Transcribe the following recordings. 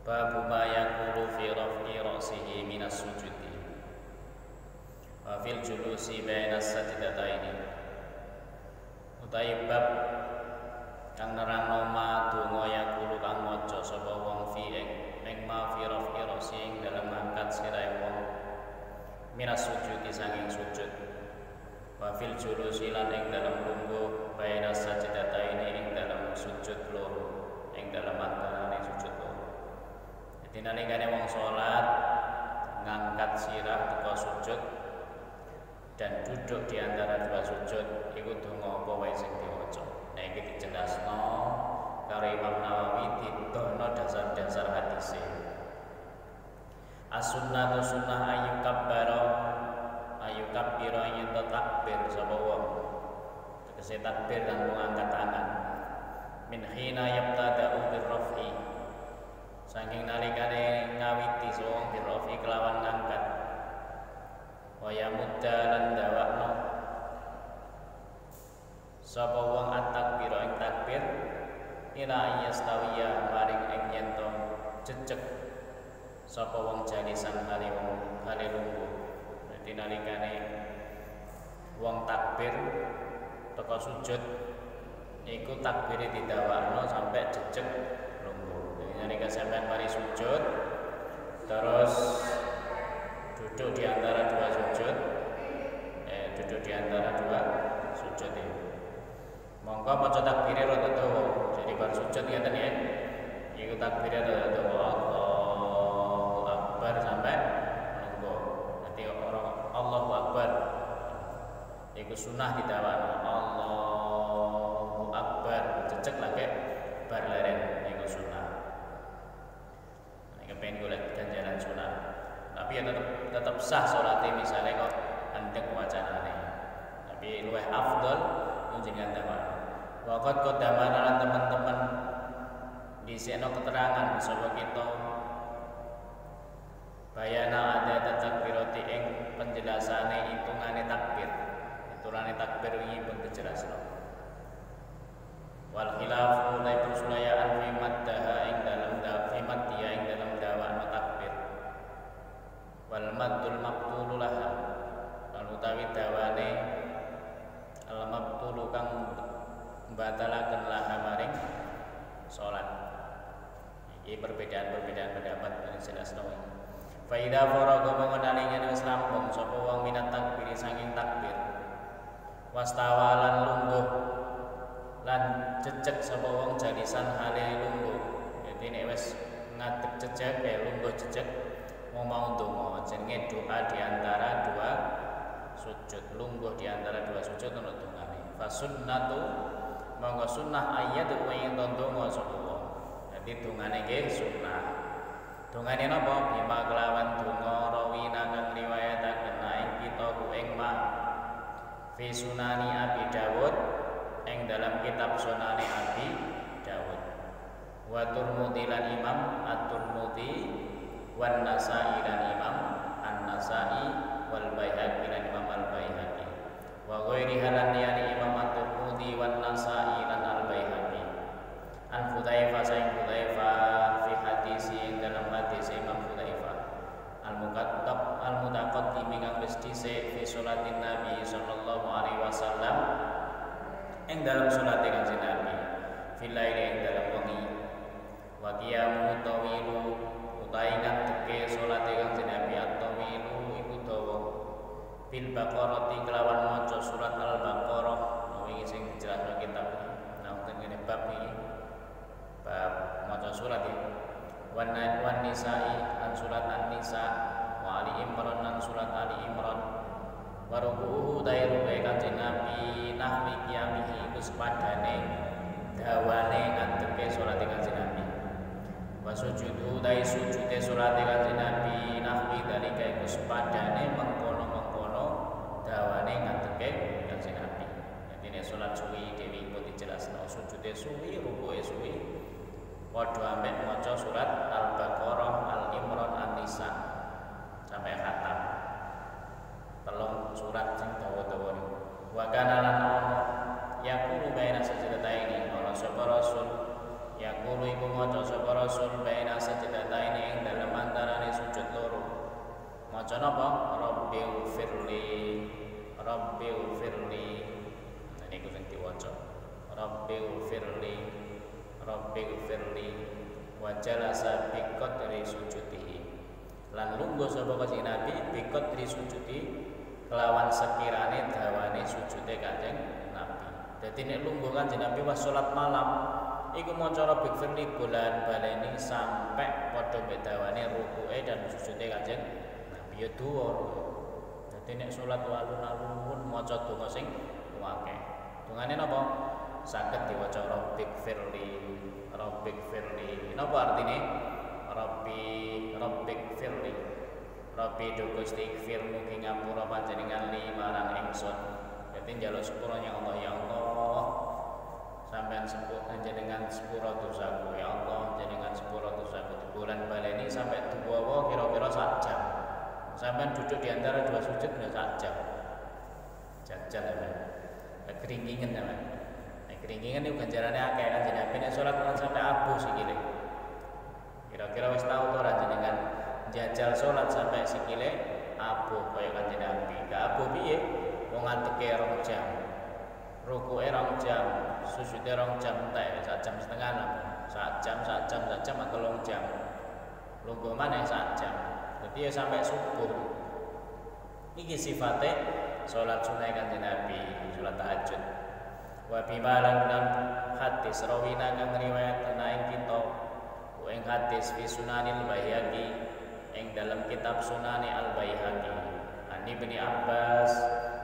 Babu ma yaqulu fi raf'i ra'sihi minas sujudi wa fil julusi baina sajdataini. Utawi bab kang nerangno ma donga yaqulu kang maca sapa wong fi ing ma fi raf'i ra'si ing dalem angkat sirahe wong minas sujudi saking sujud. Wa fil julusi lan ing dalem lungguh baina sajdataini ing dalem sujud loro, ing dalem antarané sujud loro. Jadi nalikane wong salat ngangkat sirah teka sujud dan duduk di antara dua sujud iku donga apa wae sing diwaca. Nah iki dijelasno karo Imam Nawawi didono dasar-dasar hadise. As-sunnatu sunnah ayu kabbira yen takbir sapa wong. Tegese takbir lan ngangkat tangan. Min hina yabtada'u birraf'i. Saking nalikane ngawiti wong birraf'i kelawan ngangkat. Wa yamudda lan dawakno sapa wong at-takbir ing takbir ila yastawiya maring ing yen to jejeg sapa wong jalisan kali wong kali lungguh. Dadi nalikane wong takbir teka sujud iku takbire didawakno sampai jejeg lungguh. Jadi nalika sampean mari sujud terus duduk di antara dua sujud, duduk di antara dua sujud itu. Monggo maca takbire rada dawa. Jadi bar sujud ngeten ya. Iku takbire rada dawa. Allahu Akbar sampai lungguh. Nanti orang Allahu Akbar. Iku sunah didawakno Allahu Akbar. Cecek lagi bar leren iku sunah. Nek kepen golek ganjaran sunah. Tapi ya tetap sah salate misale kok andhek wacanane. Tapi luwih afdol njenengan dawa. Waqat qadamana teman-teman disekno keterangan sapa kita bayana ada takbirati ing penjelasane hitungane takbir. Hitungan takbir iki pun dijelasno. Wal khilafu la persulayaan fi maddaha ing dalam fi maddiya ing dalam dawa takbir. Wal maddul maqtulu laha lan utawi dawane al maqtulu kang batalaken laha maring salat. Iki perbedaan-perbedaan pendapat yang jelas nawi. Fa idza faraga mengenalingane wis rampung sapa wong minat takbir saking takbir. Wastawalan lungguh lan jejeg sapa wong jalisan hale lungguh. Dadi nek wis ngadeg jejeg lungguh jejeg mau ndonga jenenge doa di antara dua sujud, lungguh di antara dua sujud ono dongane. Fa sunnatu monggo sunnah ayat ing ndonga sapa wong. Dadi dongane nggih sunnah. Dongane napa? Bima kelawan donga rawina kang riwayataken ing kita ing ma fi sunani Abi Dawud ing dalam kitab sunane Abi Dawud. Wa Tirmidzi lan Imam At-Tirmidzi wan Nasa'i dan Imam An-Nasa'i wal Baihaqi dan Imam Al-Baihaqi wa ghairi halan yani Imam At-Tirmidzi wan Nasa'i dan Al-Baihaqi an Hudzaifah saing Hudzaifah fi hadisi dalam hadis Imam Hudzaifah al-muqaddam al-mutaqaddim kang wis dhisik fi sholatin Nabi sallallahu alaihi wasallam ing dalam salat Kanjeng Nabi fil laili ing dalam wengi wa qiyamu tawilu utaingan teke salate Kanjeng Nabi at-tawilu iku dawa bil baqarati kelawan maca surat al-baqarah wingi sing dijelasno kitab nang tengene bab iki bab maca surat iki wan nisa'i an surat an-nisa wa ali imran an surat ali imran wa ruku'uhu dairu Kanjeng Nabi nahwi qiyamihi iku sepadane dawane ngadeke salate Kanjeng Nabi. Wa sujudu dai sujude salate Kanjeng Nabi nahwi dalika iku sepadane mengkono-mengkono dawane ngadeke Kanjeng Nabi. Dadi nek salat suwi dewe iku dijelasno sujude suwi, ruku'e suwi. Padha ambek maca surat Al-Baqarah, Al-Imran, An-Nisa sampai khatam. Telung surat sing dawa-dawa niku. Wa kana lan ono yaqulu baina sajdataini ana sapa rasul yaqulu iku maca sapa Rasul baina sajdataini ing dalem antarane sujud loro. Maca napa? Rabbighfirli. Rabbighfirli. Nah niku sing diwaca. Rabbighfirli. Rabbighfirli. Wa jalasa bi qadri sujudihi. Lan lungguh sapa Kanjeng Nabi bi qadri sujudi kelawan sekirane dawane sujude Kanjeng Nabi. Dadi nek lungguh Kanjeng Nabi pas salat malam iku maca Rabbighfirli bulan baleni sampai padha mbek dawane rukuke dan sujude Kanjeng Nabi ya dhuwur. Dadi nek salat alun-alun maca donga sing akeh. Dongane napa? Saged diwaca Rabbighfirli. Rabbighfirli. Napa artine? Rabbighfirli. Rabbi do Gusti ighfir mugi ngapura panjenengan li marang ingsun. Dadi njaluk sepura ya Allah, ya Allah. Sampeyan sepura panjenengan sepura dosaku, ya Allah, jenengan sepura dosaku. Di bulan baleni sampai duwa kira-kira 1 jam. Sampeyan duduk di antara dua sujud udah 1 jam. Jajal ya. Keringingen ya. Keringingen itu ganjarannya akeh kan jenengan nek salat sampai abuh sikile. Kira-kira wis tau to ra jenengan jajal salat sampai sikile abuh kaya Kanjeng Nabi. Gak abuh piye? Wong nganteke 2 jam. Rukuke 2 jam, sujude 2 jam entek, 1 jam setengah lah. 1 jam atau 2 jam. Lungguh maneh 1 jam. Jadi ya sampai subuh. Iki sifate salat sunah Kanjeng Nabi, salat tahajud. Wa bimalan dan hadis rawina kang riwayat ing kita ing hadis fi Sunanil Baihaqi ing dalam kitab Sunani Al Baihaqi Ani bin Abbas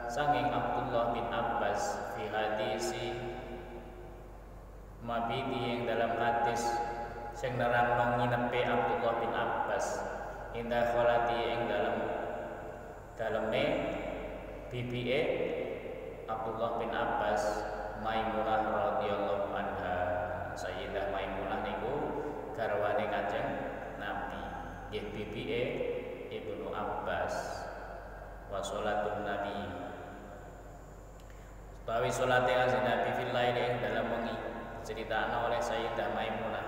sanging Abdullah bin Abbas fi hadisi mabidi ing dalam hadis sing nerangno nginepe Abdullah bin Abbas indah kholati ing daleme bibie Abdullah bin Abbas Maimunah radhiyallahu anha. Sayyidah Maimunah niku garwane Kanjeng Nabi. Nggih bibie Ibnu Abbas. Wa sholatun Nabi. Utawi salate Kanjeng Nabi fil laili ing dalem wengi dicritakno oleh Sayyidah Maimunah.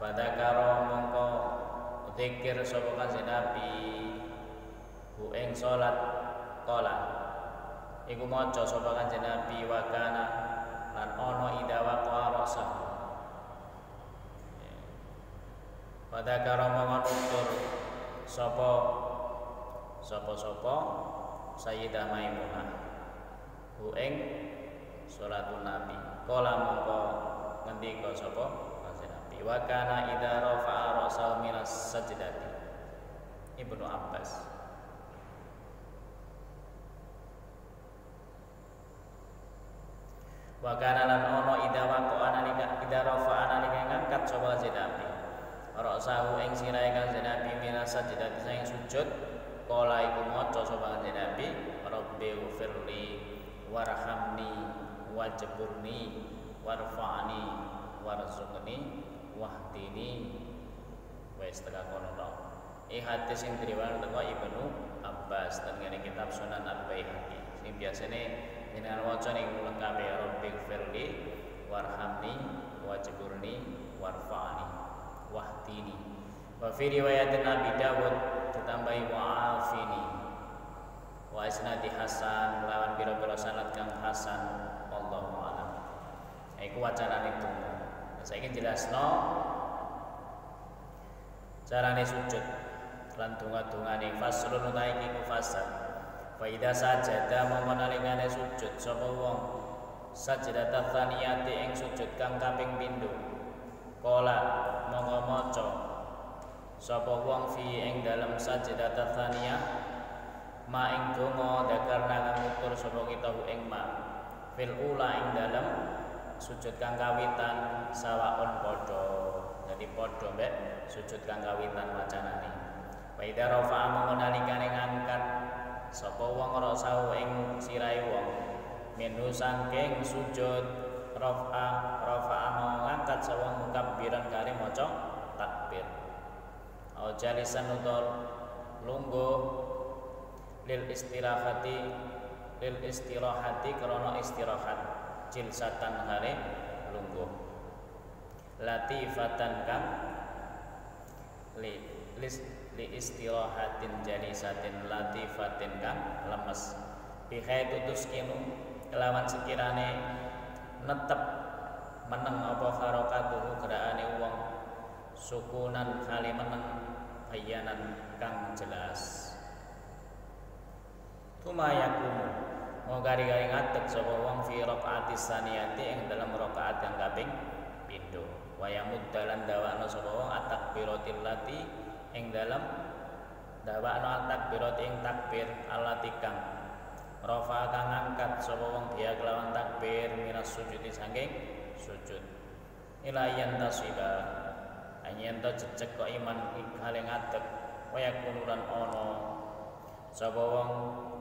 Fadzakara mongko zikir sapa Kanjeng Nabi hu ing salat qala iku maca sapa Kanjeng Nabi wa kana lan ana ida waqa rasa. Pada karama manutur sapa Sayyidah Maimunah hu ing salatun Nabi. Kala mongko ngendika sapa Kanjeng Nabi wa kana ida rafa'a ra'sahu minas sajdati. Ibnu Abbas. Wa kana lan ono ida waqo analika ida rafa analika ngangkat sapa Kanjeng Nabi ra'sahu ing sirahe Kanjeng Nabi minas sajdati sing sujud kala iku maca sapa Kanjeng Nabi Rabbighfirli warhamni wajburni warfa'ni warzuqni wahdini wis tekan kono to. Hadis sing diriwayatkan teko Ibnu Abbas dan ngene kitab Sunan Al-Baihaqi sing biasane jenengan waca niku lengkap ya Rabbighfirli warhamni wajburni warfa'ni wahdini. Wa fi riwayat Nabi Dawud ditambahi wa'afini wa isnadi hasan lawan pira-pira sanad kang hasan wallahu a'lam. Iku wacanane donga. Saiki jelasno carane sujud lan donga-dongane faslun utawi iki fasal. Fa idza sajada mongko nalikane sujud sapa wong sajdatat tsaniyati ing sujud kang kaping pindho kala mongko maca sapa wong fi ing dalem sajdatat tsaniyah ma ing donga dakarna kang utur sapa kita ing ma fil ula ing dalem sujud kang kawitan sawaon padha. Dadi padha mbek sujud kang kawitan wacanane. Fa idza rafa'a mongko nalikane ngangkat sapa wong ra'sahu ing sirahe wong minu saking sujud rafa'a ngangkat sapa mukabbiran kare maca takbir au jalisan utur lungguh lil istirahati krana istirahat jilsatan hale lungguh latifatan kang li istirahatin jalisatin latifatin kang lemes bihaitu tuskinu kelawan sekirane netep meneng apa harokatuhu geraane wong sukunan kali meneng bayanan kang jelas tumayakumu mau gari-gari ngadeg sapa wong fi raqaatis saniyati ing dalam rakaat yang kaping pindho wayamud dalan dawakno sapa wong at-takbiratil lati ing dalam dawakno at-takbirat ing takbir allati kang rafa kang angkat sapa wong dia kelawan takbir minas sujudi saking sujud ila yantasiba anyen to jejeg kok iman hale ngadeg waya kunulan ana sapa wong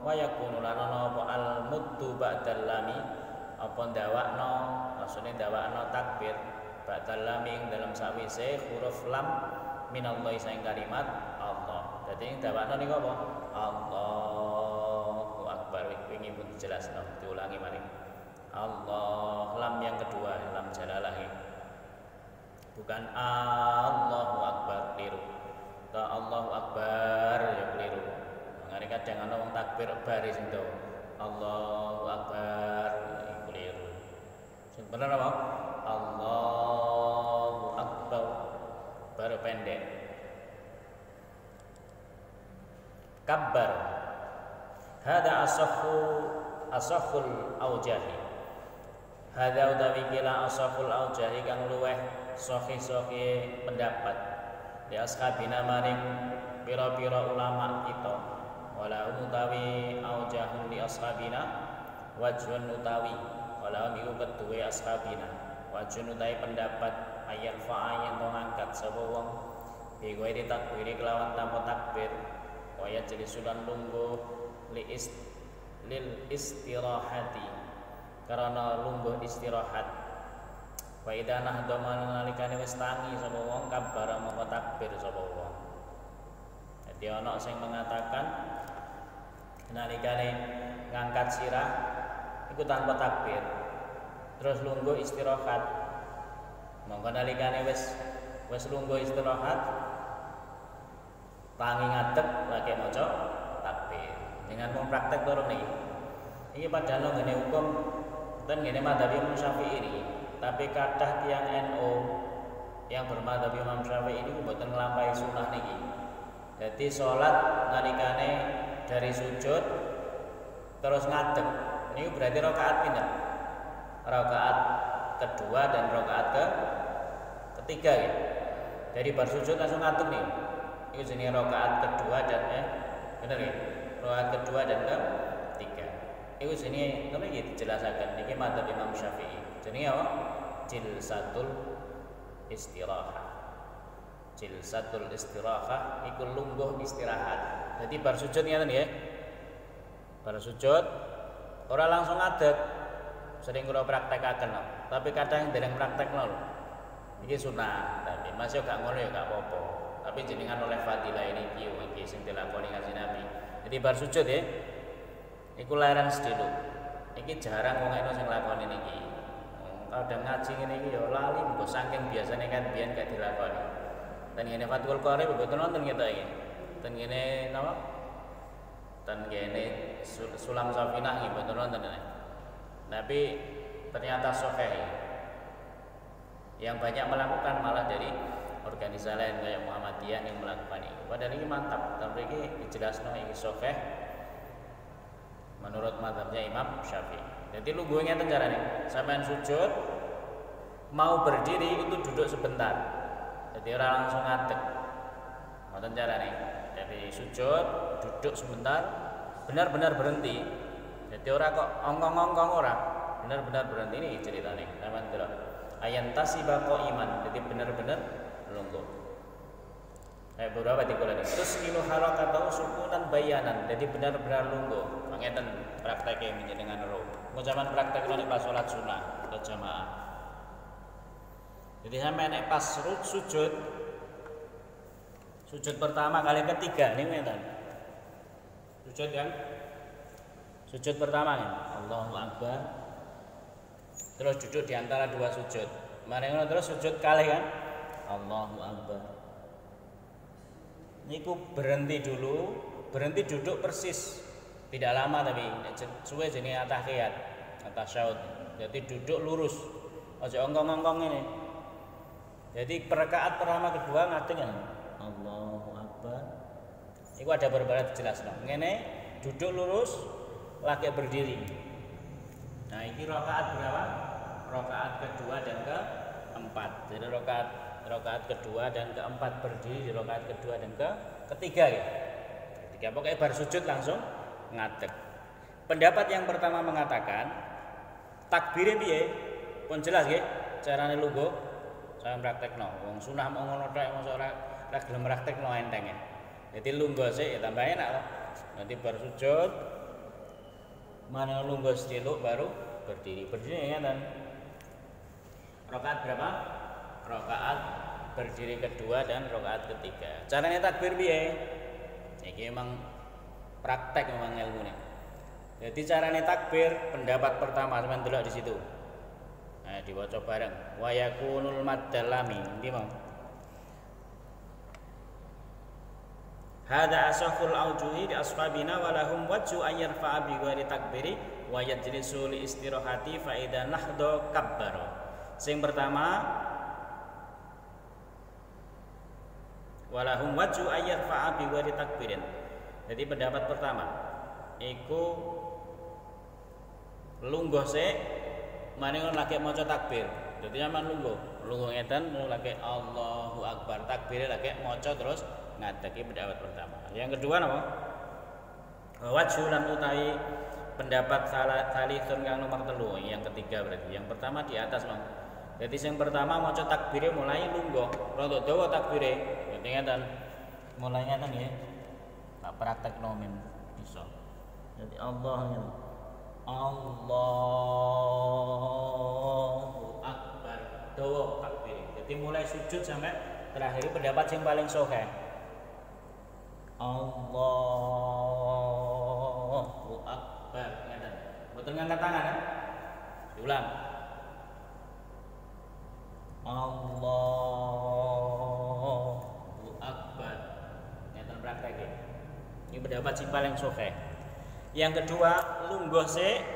waya kunulan ana apa al muddu ba'dal lami apa ndawakno maksudnya ndawakno takbir ba'dal lami dalam sawise huruf lam minallahi saing kalimat Allah. Dadi ndawakno niku apa? Allahu akbar wingi pun dijelasno diulangi mari. Allah lam yang kedua lam jalalah bukan Allahu akbar keliru ta Allahu akbar ya keliru ngene kadang ana wong takbir baris ento Allahu akbar keliru sing bener apa Allahu akbar baru pendek kabbar hada asahul aujahi hada utawi kila asahul aujahi kang luweh sahih pendapat di ashabina maring pira-pira ulama kita wala utawi aujahun di ashabina wajhun utawi wala iku keduwe ashabina wajhun utawi pendapat ayat fa'ayen to ngangkat sapa wong bi ghairi takbiri kelawan tanpa takbir waya jelisulan lungguh lil istirahati karena lungguh istirahat wa idza nahdama nalikane wis tangi sapa wong kabbara mongko takbir sapa wong. Dadi ana sing mengatakan nalikane ngangkat sirah iku tanpa takbir. Terus lungguh istirahat. Mongko nalikane wis lungguh istirahat tangi ngadeg lagi maca takbir. Dengan wong praktek loro niki. Iki padahal ngene hukum ten ngene madzhab Imam Syafi'i ini. Tapi kathah tiyang NU yang bermadzhab Imam Syafi'i ini mboten nglampahi sunah niki. Jadi salat nalikane dari sujud terus ngadeg. Ini berarti rakaat pinten? Rakaat kedua dan rakaat ketiga ya. Dari bar sujud langsung ngadeg nih. Itu jenenge rakaat kedua dan bener ya? Rakaat kedua dan ketiga. Itu jenenge ngono iki dijelasaken niki madzhab Imam Syafi'i. Jenenge apa? Jilsatul istirahah. Jilsatul istirahah iku lungguh istirahat. Jadi bar sujud ngeten nggih. Bar sujud ora langsung ngadeg. Sering kula praktekaken, tapi kadang dereng praktekno lho. Iki sunah, tapi masih gak ngono ya gak apa-apa. Tapi jenengan oleh fadilah ini iki sing dilakoni Kanjeng Nabi. Jadi bar sujud ya. Iku leren sedelu. Iki jarang wong eno sing lakoni niki. Kadang ngaji ngene iki ya lali mbok saking biasane kan biyen gak dilakoni. Dan ngene Fathul Qari mboten wonten kita iki. Dan ngene napa? Dan ngene Sulam Safinah iki mboten wonten. Tapi ternyata sahih. Yang banyak melakukan malah dari organisasi lain kayak Muhammadiyah yang melakukan ini. Padahal ini mantap. Tapi ini dijelaskan ini sahih menurut mazhabnya Imam Syafi'i. Jadi lungguhnya tenggara nih. Sampai sujud mau berdiri itu duduk sebentar. Jadi orang langsung ngadeg. Mau tenggara nih. Jadi sujud duduk sebentar, benar-benar berhenti. Jadi orang kok ongkong-ongkong orang, benar-benar berhenti ini ceritanya. Sampai ndelok. Ayan tasiba iman. Jadi benar-benar lungguh. Beberapa dikulangi. Terus ilu harakat atau sukunan bayanan. Jadi benar-benar lungguh. Mangeten prakteknya menjenengan roh. Mau zaman praktek lo pas sholat sunnah atau jamaah. Jadi sampai naik pas sujud pertama kali ketiga ini ngeten. Sujud kan? Sujud pertama kan? Allahu Akbar. Terus duduk di antara dua sujud. Mari ngono terus sujud kalih kan. Allahu Akbar. Niku berhenti dulu, berhenti duduk persis. Tidak lama tapi suwe jenenge at-tahiyat, at-tasyahud. Jadi duduk lurus. Aja ongkong-ongkong ini. Jadi perakaat pertama kedua ngadeg kan. Allahu Akbar. Iku ada beberapa jelas no. Ngene duduk lurus, lagi berdiri. Nah, ini rakaat berapa? Rakaat kedua dan keempat. Jadi rakaat kedua dan keempat berdiri di rakaat kedua dan ketiga ya. Ketiga pokoknya baru sujud langsung ngadeg. Pendapat yang pertama mengatakan takbire piye? Pun jelas nggih carane lungguh. Saya praktekno. Wong sunah mau ngono tok mosok ora gelem praktekno enteng ya. Jadi lungguh sih ya tambah enak loh. Nanti baru sujud, mana lungguh sediluk baru berdiri. Berdiri ya kan? Rakaat berapa? Rakaat berdiri kedua dan rakaat ketiga. Caranya takbir piye? Iki memang praktek memang ilmunya. Jadi caranya takbir pendapat pertama sampean delok di situ. Nah, diwaca bareng. Wa yakunul maddalami. Ndi mau? Hada asahul aujuhi di ashabina walahum wajhu ayyarfa'a bi ghairi takbiri wa yajlisu li istirahati fa idza nahdo kabbaro. Sing pertama walahum wajhu ayyarfa'a bi ghairi takbirin. Jadi pendapat pertama iku lungguh sik maring lagi maca takbir. Dadi sampean lungguh ngeten lagi Allahu Akbar takbire lagi maca terus ngadeg pendapat pertama. Yang kedua napa? Wajhu lan utawi pendapat salihun kang nomor 3. Yang ketiga berarti. Yang pertama di atas, Bang. Jadi yang pertama maca takbire mulai lungguh, rada dawa takbire. Dadi ngeten. Mulai ngeten nggih. Tak praktekno men iso. Jadi Allah ngeten. Allahu Akbar. Dawa takbire. Jadi mulai sujud sampai terakhir pendapat yang paling sahih. Allahu Akbar. Ngeten. Mboten ngangkat tangan kan? Diulang. Allahu Akbar. Ngeten praktek. Ini pendapat sing paling sahih. Yang kedua, lungguh sik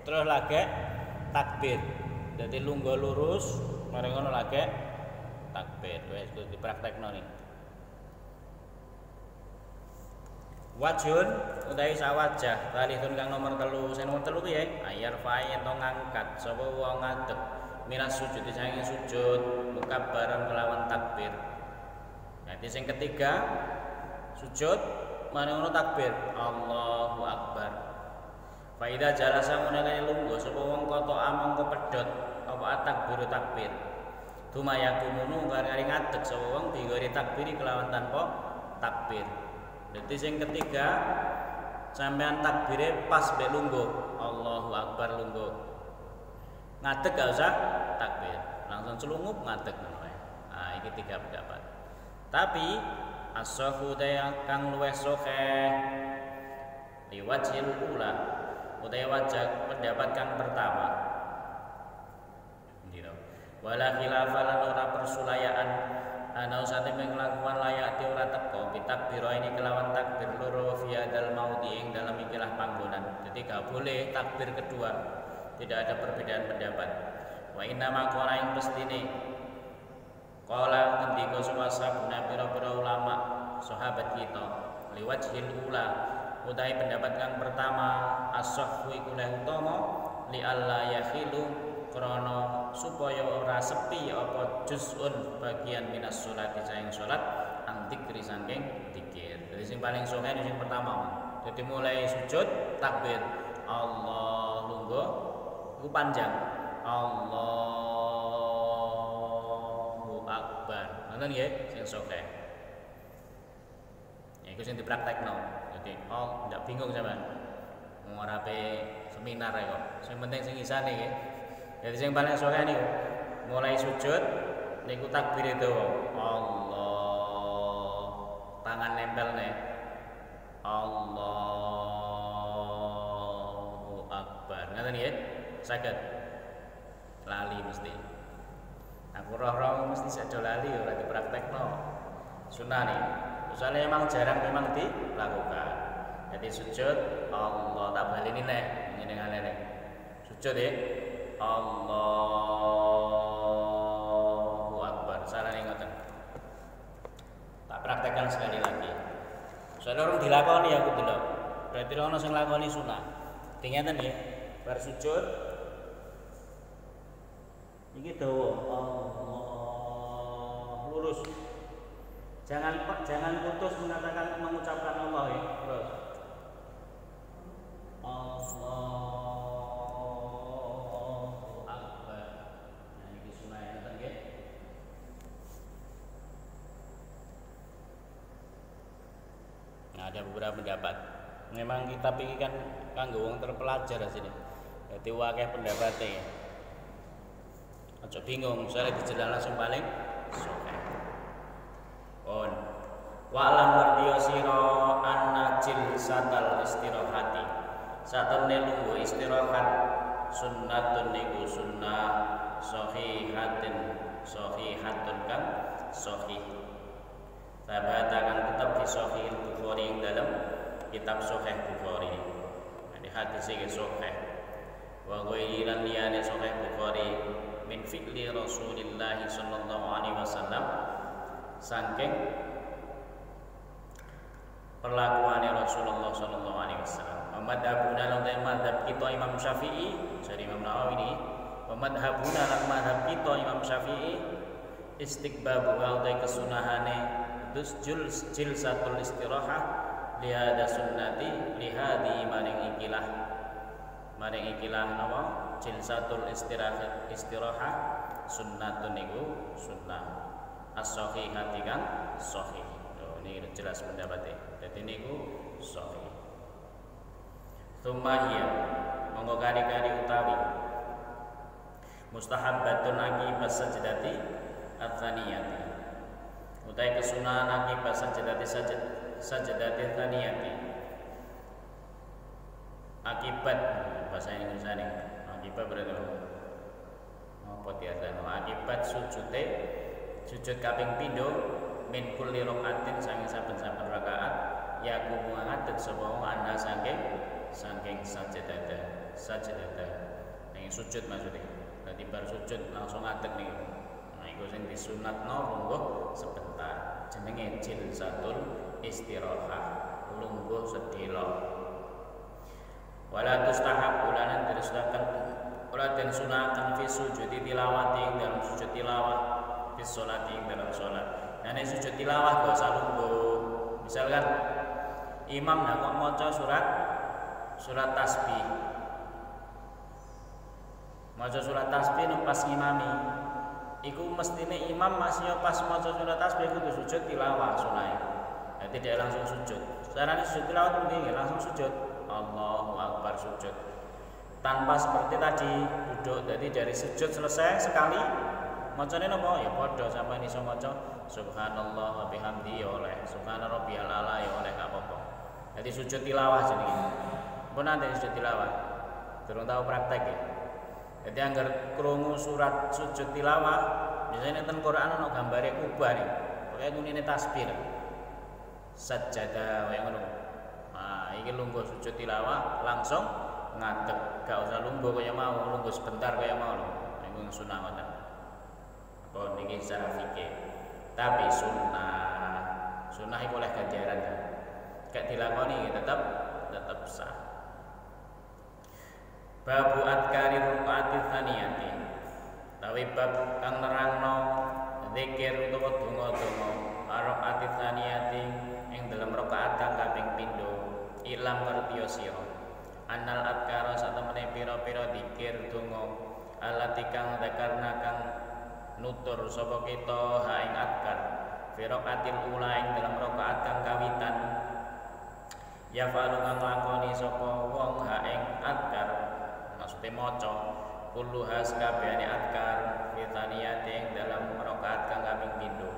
terus lagi takbir. Jadi lungguh lurus, mari ngono lagi takbir. Wis dipraktekno nih. Wajhun utawi sawajah talihun kang nomor 3. Sing nomor 3 piye? Ayar fa'i ento ngangkat sapa wong ngadeg miras sujud saking sujud mukabbaran kelawan takbir. Jadi sing ketiga sujud mari ngono takbir Allahu Akbar. Fa idza jalasa munane lungguh sapa wong kota among kepedhot apa takbir takbir. Dumayakumunu kari ngadeg sapa wong digori takbiri kelawan tanpa takbir. Jadi yang ketiga sampean takbire pas mbek lungguh Allahu Akbar lungguh. Ngadeg gak usah takbir, langsung celungup ngadeg ngono wae. Nah, iki tiga pendapat. Tapi as-sahu kang luwih sahih liwajhil ula utawi wajah pendapat kang pertama. Ndiro. Wala khilafalan ora persulayaan ana usate menglakukan layak ti ora teko pitakbiro ini kelawan takbir loro fi adal maudi ing dalam ikilah panggonan. Jadi gak boleh takbir kedua. Tidak ada perbedaan pendapat. Wa inna ma qala ing pestine qala ngendika sawasabuna pira-pira ulama sahabat kita liwajhil ula utahe pendapat kang pertama as-sahhu iku utama li alla yakhilu krana supaya ora sepi apa juz'un bagian minas sholati saing salat antikri saking zikir. Jadi sing paling sahih sing pertama. Jadi mulai sujud takbir Allah lungguh iku panjang Allahu Akbar. Ngoten nggih sing sahih. Ya iku sing dipraktekno. Jadi ndak bingung sampean. Mau rape seminar ae kok. Sing penting sing isane nggih. Jadi yang paling sahih niku mulai sujud niku takbir dawa Allah tangan nempel nih Allahu Akbar. Ngaten nggih? Saged lali mesti. Aku roh-roh mesti sedo lali ora dipraktekno. Sunah nih. Soalnya emang jarang memang dilakukan. Jadi sujud Allah tak bali ini nek njenengane nek. Sujud ya. Allahu Akbar. Salah nih ngoten. Tak praktekkan sekali lagi. Soalnya orang dilakoni aku delok. Berarti ono sing lakoni sunah. Dingeten ya. Bar sujud iki dawa Allah lurus. Jangan putus mengucapkan Allah ya. Terus Allahu Akbar. Nah iki sunah ngoten nggih. Nah, ada beberapa pendapat. Memang kitab ini kan kanggo wong terpelajar sini. Jadi wakil pendapatnya. Aja bingung, soalnya dijelas langsung paling sokeh. On. Wa'lam ngertiya sira anna jilsatal istirahati. Satune lungguh istirahat sunnatun niku sunnah sahihatun kan sahih. Sabata kan tetap di Sahih Bukhari dalam kitab Sahih Bukhari. Ada hadis iki sahih. Wa ghairan liyane Sahih Bukhari min fi'li Rasulillah sallallahu alaihi wasallam saking perlakuane Rasulullah sallallahu alaihi wasallam. Madhabuna lan madhab kita Imam Syafi'i, dari Imam Nawawi ini, madhabuna lan madhab kita Imam Syafi'i istiqbabu wa kesunahane dus jilsatul istirahah lihada sunnati lihadi maring ikilah napa jilsatul istirahah sunnatun niku sunnah as-sahihati kan sahih. Ini jelas pendapatnya. Jadi niku sahih. Tsumma monggo kari-kari utawi mustahabbatun akibat sajdati ats-tsaniyati. Utai kesunahan akibat sajdati tsaniyati. Akibat bahasa Indonesia ini akibat berarti apa tiada akibat sujud kaping pindho min kulli rakaatin saking saben-saben rakaat ya kumu ngadeg sapa wong ana saking sajadata ning sujud maksudnya. Berarti bar sujud langsung ngadeg nih. Nah iku sing disunatno lungguh sebentar. Jenenge jilsatul istirahah, lungguh sedhela. Wala tustahab ulanan disunahkan ora den sunahaken fi sujudi tilawati ing dalam sujud tilawah fi sholati ing dalam salat. Nah nek sujud tilawah gak usah lungguh. Misalkan imam nak kok maca surat tasbih. Maca surat tasbih nang pas ngimami. Iku mestine imam masih pas maca surat tasbih kudu sujud tilawah sunah. Jadi dia langsung sujud. Carane sujud tilawah penting langsung sujud. Allahu Akbar sujud. Tanpa seperti tadi duduk. Jadi dari sujud selesai sekali macane napa ya padha sampeyan iso maca subhanallah wa bihamdi ya oleh subhana rabbiyal ala ya oleh gak apa-apa. Jadi sujud tilawah jenenge. Pun nanti sujud tilawah. Durung tahu praktek ya. Jadi anggar krungu surat sujud tilawah, biasanya nenten Quran ana gambare kubah nih. Pokoke ngunine tasbih. Sajada kaya ngono. Nah, iki lungguh sujud tilawah langsung ngadeg. Gak usah lungguh kaya mau, lungguh sebentar kaya mau lho. Iku sunah ngoten. Kok niki secara fikih. Tapi sunnah iku oleh ganjaran. Gak dilakoni tetap sah. Babu adkari rukaati tsaniyati. Tawi bab kang nerangno zikir utawa donga-donga rakaat tsaniyati ing dalam rakaat kang kaping pindho. Ilam ngertiya sira. Annal adkara satemene pira-pira zikir donga alati kang zakarna kang nutur sapa kita ha ing adkar fi rakaatil ula ing dalam rakaat kang kawitan. Ya falu kang lakoni sapa wong ha ing adkar maksudnya maca kulluha sakabehane adkar fitaniyati ing dalam rakaat kang kaping pindho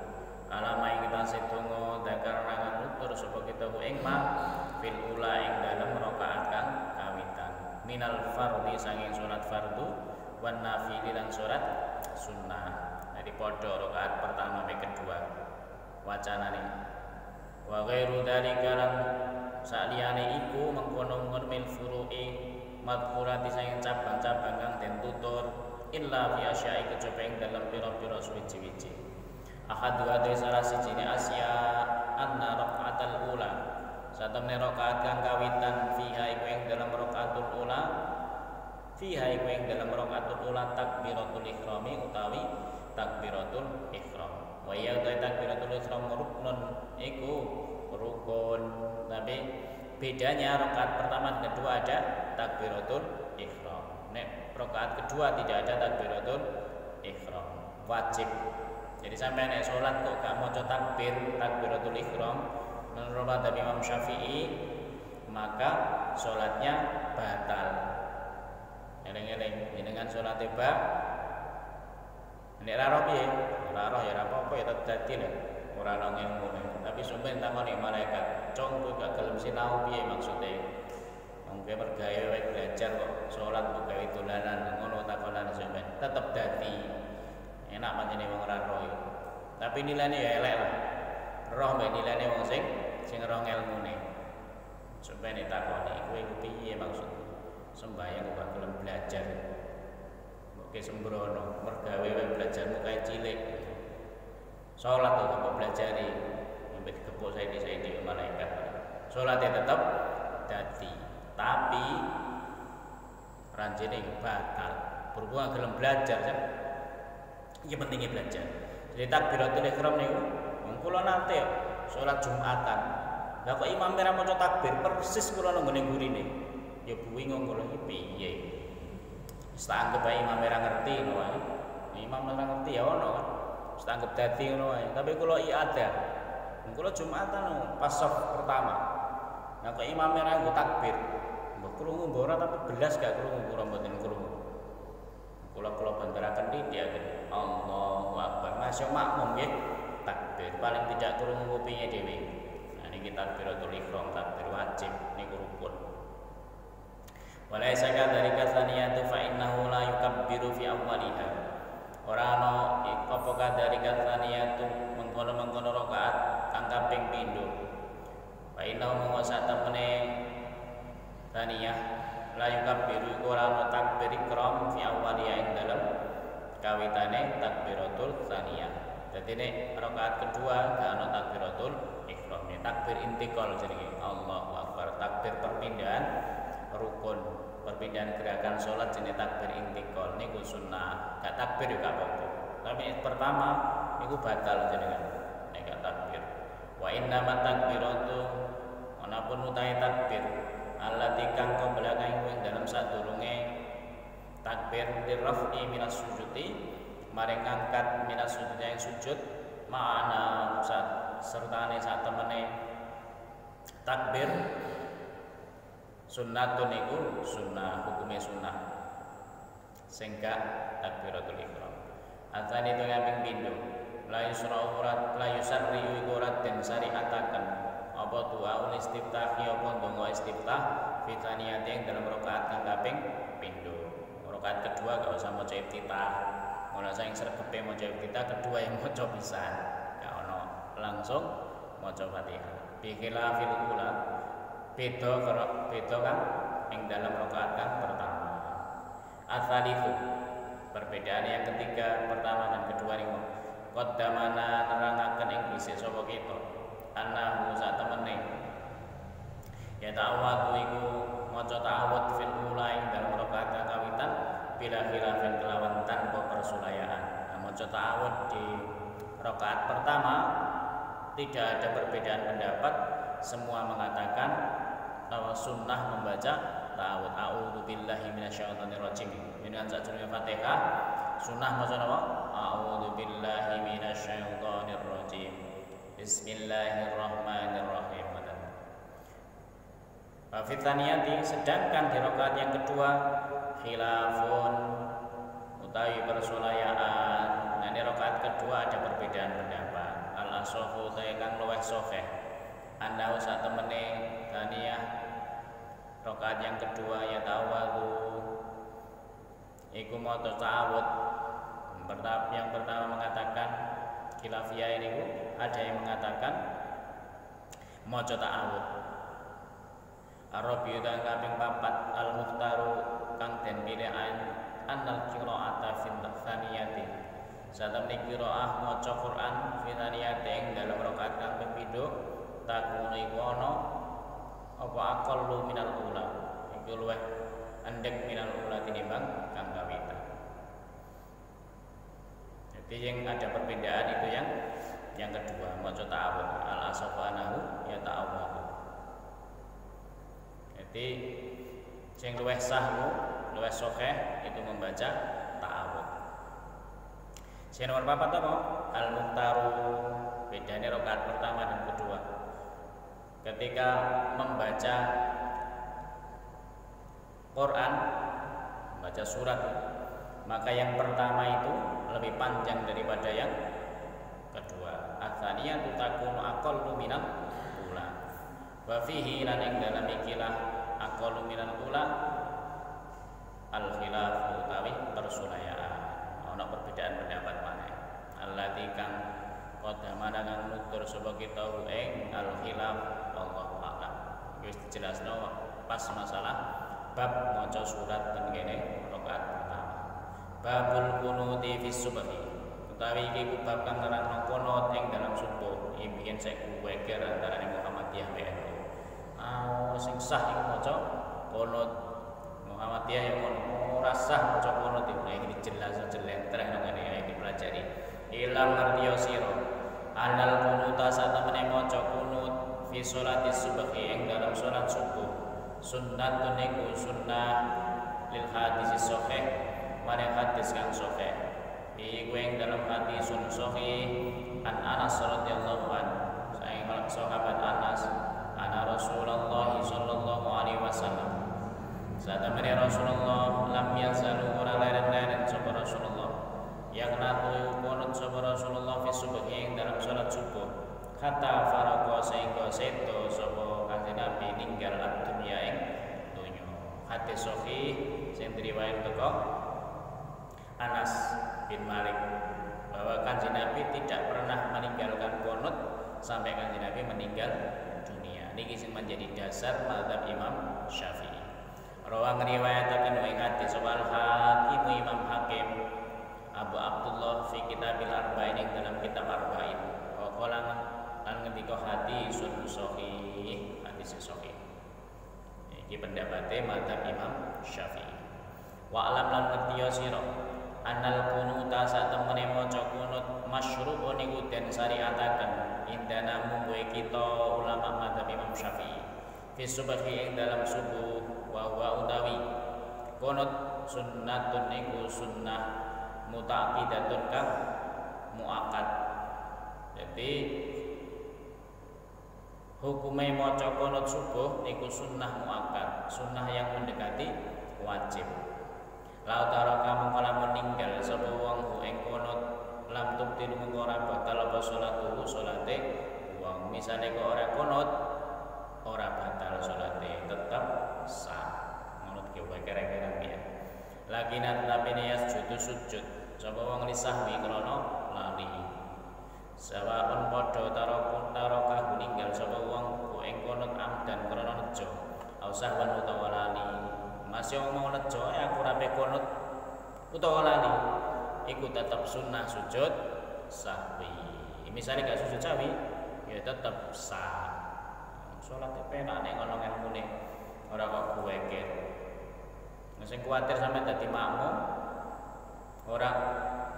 alama ing kita sedonga dakar nang nutur sapa kita ing ma fil ula ing dalam rakaat kang kawitan minal fardhi sanging salat fardu wan nafili lan salat sunnah. Jadi padha rakaat pertama sampai kedua wacanane. Wa ghairu dzalika lan saliyane iku mengkono-mengkono mil furu'i madhkurati saing cabang-cabang kang den tutur illa fi asya'i kejaba ing dalam pira-pira suci-suci. Ahadu ade salah sijine asya anna rakaatul ula. Satemene rakaat kang kawitan fiha iku ing dalam rakaatul ula. Fiha iku ing dalam rakaatul ula takbiratul ihrami utawi takbiratul ihram. Wa ya takbiratul ihram rukun iku rukun. Tapi bedanya rakaat pertama dan kedua ada takbiratul ihram. Nek rakaat kedua tidak ada takbiratul ihram. Wajib. Jadi sampai nek sholat kok gak maca takbiratul ihram menurut madzhab Imam Syafi'i maka sholatnya batal. Eleng-eleng jenengan sholat tiba nek ra roh piye? Ora roh ya ora apa-apa ya tetep dadi lho. Ora ono ilmune. Tapi sampeyan takoni malaikat, "Cong kowe gak gelem sinau piye maksude?" Wong kowe mergawe wae belajar kok sholat kok gawe dolanan ngono takonan sampeyan. Tetep dadi. Enak pancene wong ora roh. Tapi nilainya ya elek lah. Roh mbek nilainya wong sing roh ilmune. Sampeyan takoni kowe piye maksudmu? Sembahyang kok gelem belajar. Oke sembrono, mergawe wae belajarmu kae cilik. Salat kok kok belajari, sampai dikepuk saiki malaikat. Salatnya tetap dadi, tapi ranjene batal. Berhubung gelem belajar kan. Iki pentingnya belajar. Jadi takbiratul ihram niku wong kula nate salat Jumatan. Lah kok imam ora maca takbir persis kula nang ngene gurine. Ya bingung kula iki piye. Wis tak anggap ae imam ora ngerti ngono wae. Imam ora ngerti ya ono kan. Wis tak anggap dadi ngono wae. Tapi kula ada. Kula Jumatan pas saf pertama. Nah kok imam ora nggo takbir. Mbok krungu mbok ora tapi belas gak krungu kula mboten krungu. Kula bantaraken dhek Allahu Akbar. Masya makmum nggih takbir paling tidak krungu kupinge dhewe. Nah niki takbiratul ihram takbir wajib niku rukun. Walaisa kadzalika tsaniyatu fa innahu la yukabbiru fi awwaliha. Ora ana apa kadzalika tsaniyatu mengkono-mengkono rakaat kang kaping pindho. Fa innahu mongko sak temene tsaniyah la yukabbiru ora ana takbir ihram fi awwaliha ing dalem kawitane takbiratul tsaniyah. Dadi nek rakaat kedua gak ana takbiratul ihram. Takbir intiqal jenenge Allahu Akbar. Takbir perpindahan rukun, perpindahan gerakan sholat jenis takbir intikal niku sunnah. Gak takbir juga apa-apa. Tapi pertama niku batal jenengan nek gak takbir. Wa inna ma takbiratu anapun utahe takbir allati kang qabla kang dalam sadurunge takbir diraf'i minas sujudi maring ngangkat minas sujud yang sujud ma'ana sertane sak temene takbir sunnatun niku sunnah, hukumnya sunnah sehingga takbiratul ihram. Atane itu kaping pindho la yusra'u la yusarri'u iqrat den syariataken apa doa istiftah apa donga istiftah fitaniyat yang dalam rakaat kang kaping pindho. Rakaat kedua gak usah maca iftitah. Ora sing sregepe maca iftitah, kedua yang maca pisan. Gak ono langsung maca Fatihah. Bi khilafil ula beda kan yang dalam rakaat kan pertama. Asal perbedaan yang ketiga pertama dan kedua niku qaddamana nerangaken ing dhisik sapa kita annahu sak temene ya ta'awudhu iku maca ta'awud fil ula ing dalam rakaat kawitan bila khilafin kelawan tanpa persulayaan. Maca ta'awud di rakaat pertama tidak ada perbedaan pendapat, semua mengatakan bahwa sunnah membaca ta'awud. A'udzu billahi minasyaitonir rajim. Dengan sajroning Fatihah sunnah maca napa? A'udzu billahi minasyaitonir rajim. Bismillahirrahmanirrahim. Wa fi tsaniyati sedangkan di rakaat yang kedua khilafun utawi persulayaan. Nah, di rakaat kedua ada perbedaan pendapat. Al-ashahu kang luwih sahih. Anda usah temene tsaniyah rakaat yang kedua ya ta'awudzu iku maca ta'awud Yang pertama mengatakan khilafiyah ini ada yang mengatakan maca ta'awud. Arabi kang kaping 4 al-mukhtaru kang den pilihan annal qira'ata fil tsaniyati. Satemene qira'ah maca Quran fil tsaniyati ing dalam rakaat kang pindho takunu iku ana apa aqallu minal ula. Iku luwih endek minal ula tinimbang kang kawitan. Jadi yang ada perbedaan itu yang kedua maca ta'awud al-asafanahu ya ta'awud. Jadi yang luwih sah luwih sahih itu membaca ta'awud. Sing nomor 4 apa? Al-mukhtaru. Bedanya rakaat pertama dan kedua. Ketika membaca Quran, membaca surat, maka yang pertama itu lebih panjang daripada yang kedua. Atsaniyatu takunu aqallu minal ula. Wa fihi lan ing dalam ikilah aqallu minal ula al-khilaf utawi persulayaan. Ana perbedaan pendapat maneh. Allati kang qadamana kang nutur sapa kita ing al-khilaf wallahu a'lam. Wis dijelasno pas masalah bab maca surat ten kene rakaat pertama. Babul kunuti fi subhi. Utawi iki bab kang nerangno kunut ing dalam subuh. Iki sek kuweker antarané Muhammadiyah BNU. Sing sah iku maca kunut. Muhammadiyah yang ora sah maca kunut iki dijelas terang ngene ya dipelajari. Ilam ngertiyo sira. Anal kunuta satemene maca kunut fi sholati subhi ing dalam salat subuh. Sunnatun iku sunnah lil hadis sahih. Mane hadis kang sahih. Iku ing dalam hadisun sahih an Anas radhiyallahu anhu. Sahabat Anas, ana Rasulullah sallallahu alaihi wasallam. Satamene Rasulullah lam yazalu ora leren-leren sapa Rasulullah. Yang natu kunut sapa Rasulullah fi subuh ing dalam salat subuh. Kata faraqa sehingga seto sapa Kanjeng Nabi ninggal dunya ing donya. Hadis sahih sing riwayat teko Anas bin Malik bahwa Kanjeng Nabi tidak pernah meninggalkan kunut sampai Kanjeng Nabi meninggal dunia. Niki sing menjadi dasar mazhab Imam Syafi'i. Rawa ngriwayataken ing hadis wal Hakim Imam Hakim Abu Abdullah fi Kitabil Arba'in ing dalam kitab Arba'in. Qala lan ngendika hadisun sahih, hadis sahih. Iki pendapate mazhab Imam Syafi'i. Wa alam lan ngertiya sira anal kunuta satemene maca kunut masyru'un iku den syariataken indana mungguhe kita ulama mazhab Imam Syafi'i fi subhi ing dalam subuh wa huwa utawi kunut sunnatun iku sunnah muta'aqqidatun kang muakkad. Jadi hukume maca kunut subuh iku sunnah muakkad, sunnah yang mendekati wajib. Lau taro kamu kalau meninggal sapa wong ing kunut lam tubtil mengko ora batal apa salatuhu salate wong. Misale kok ora kunut ora batal salate, tetap sah. Menurut kowe kira-kira piye? Lagi natapine sujud sapa wong lisahwi krana lali. Sawaun padha taro kahu ninggal sapa wong ing kunut amdan krana nejo. Ausahwan utawa lali. Masih mau nejo aku rape kunut utawa lali iku tetap sunnah sujud sahwi. Misalnya gak sujud sahwi ya tetap sah. Salat penak nek ngono ilmune ora kok kuweker. Sing kuwatir sampe dadi makmum ora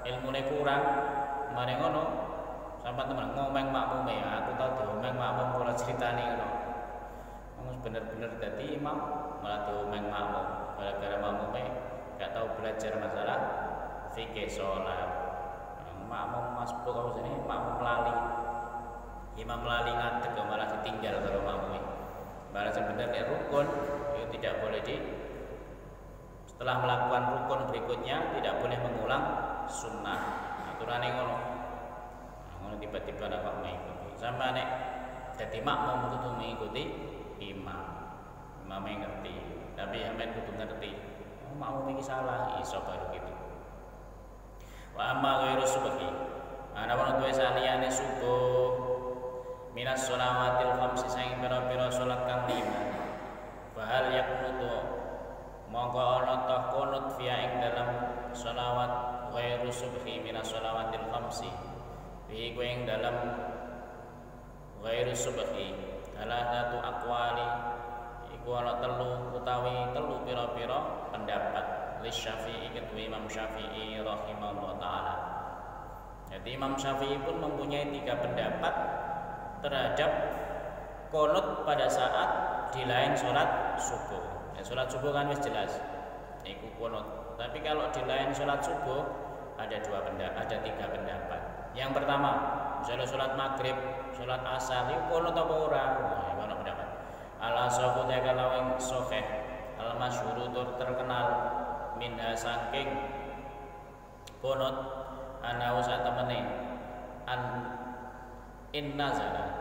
ilmune kurang mari ngono sampe temen ngomeng makmume aku tau diomeng makmum ora critani ngono. Bener-bener dadi imam malah diomeng makmum gara-gara makmume gak tahu belajar masalah fikih sholat. Makmum masbuk apa sini makmum lali, imam lali ngadeg malah ditinggal kalau makmum. Malah sebenarnya rukun itu tidak boleh setelah melakukan rukun berikutnya tidak boleh mengulang sunnah. Aturannya ngono. Ngono tiba-tiba ada kok mengikuti. Sama nek jadi makmum kudu mengikuti imam yang ngerti, tapi yang kudu ngerti makmum iki salah iso baru gitu. Wa amma ghairu subhi ana wana duwe saliyane subuh minas sholawatil khamsi saing pira-pira salat kang lima fahal yaqnutu mongko ana ta qunut fi ing dalam sholawat ghairu subhi minas sholawatil khamsi fi ing dalam ghairu subhi salah satu aqwali iku ana telu utawi telu pira-pira pendapat li Syafi'i kedua Imam Syafi'i rahimahullah ta'ala. Jadi Imam Syafi'i pun mempunyai 3 pendapat terhadap qunut pada saat di lain sholat subuh. Ya, sholat subuh kan wis jelas iku qunut. Tapi kalau di lain sholat subuh ada 3 pendapat. Yang pertama, misalnya sholat maghrib, sholat asar itu qunut apa ora? Nah, itu pendapat. Al-asahu ta'ala sahih al-masyhur terkenal minha saking qunut ana usa temene an nazala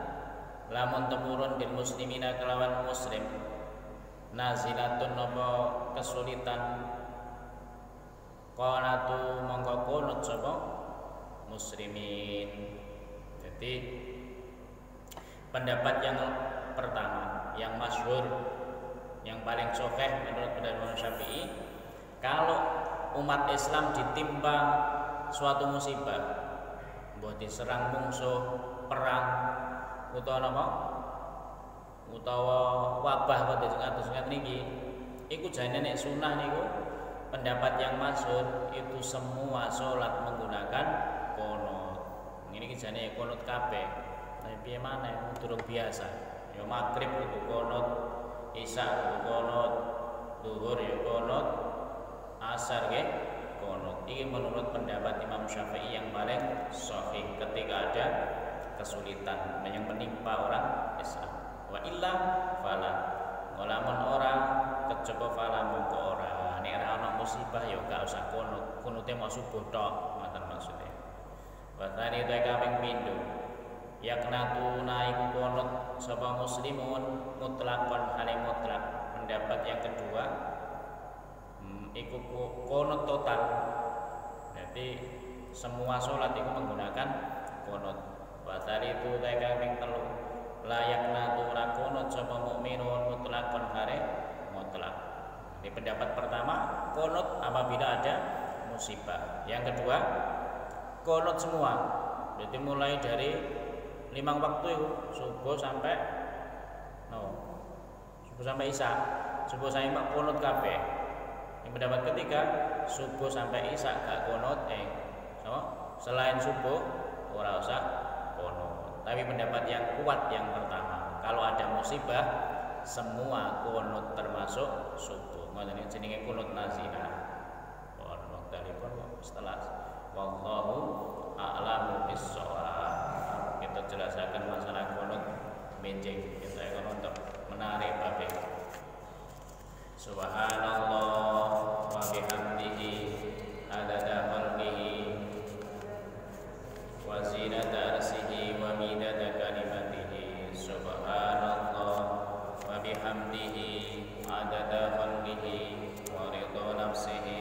lamun temurun bil muslimina kelawan muslim nazilatun napa kesulitan qanatu mongko qunut sapa muslimin. Jadi pendapat yang pertama yang masyhur yang paling sahih menurut pendapat Imam Syafi'i, kalau umat Islam ditimpa suatu musibah, mbah diserang mungsuh, perang, utawa wabah pada kados ngaten niki, iku jane nek sunah niku pendapat yang masyhur itu semua sholat menggunakan qunut. Ngene iki jane qunut kabeh. Tapi piye maneh durung biasa. Ya maghrib itu qunut, isya itu qunut, zuhur ya qunut, asar nggih qunut. Ini menurut pendapat Imam Syafi'i yang paling sahih ketika ada kesulitan yang menimpa orang Islam. Wa illa fala. Walamun orang kejaba fala mongko ora. Nek ora ana musibah ya gak usah qunut. Qunute mau subuh tok, ngoten maksudnya. Wa tsani ta kaping pindho. Yaknatuna iku qunut sapa muslimun mutlaqan hale mutlak. Pendapat yang kedua iku qunut total. Jadi semua sholat itu menggunakan qunut. Wasari itu kaping 3 layak natura qunut sapa mukminun mutlaqan hare mutlak. Ini pendapat pertama qunut apabila ada musibah. Yang kedua qunut semua. Jadi mulai dari 5 waktu itu subuh sampai isya. Subuh sampai qunut kabeh. Yang pendapat ketiga subuh sampai isya gak qunut selain subuh ora usah qunut. Tapi pendapat yang kuat yang pertama, kalau ada musibah semua qunut termasuk subuh. Ngoten iki jenenge qunut nazilah. Qunut telepon setelah wallahu a'lamu bis-shawab. Kita jelaskan masalah qunut benjing. Kita akan untuk menarik babnya. Subhanallah wa bihamdihi adada khalqihi wa zinata arsyihi wa midada kalimatihi. Subhanallah wa bihamdihi adada khalqihi wa ridha nafsihi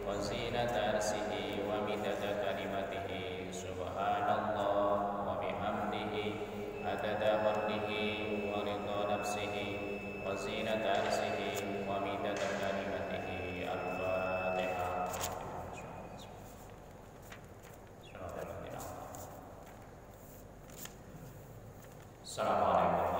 wa zinata arsyihi wa midada kalimatihi. Subhanallah wa bihamdihi adada khalqihi wa ridha nafsihi wa zinata arsyihi wa midada kalimatihi. Al-Fatihah. Assalamualaikum.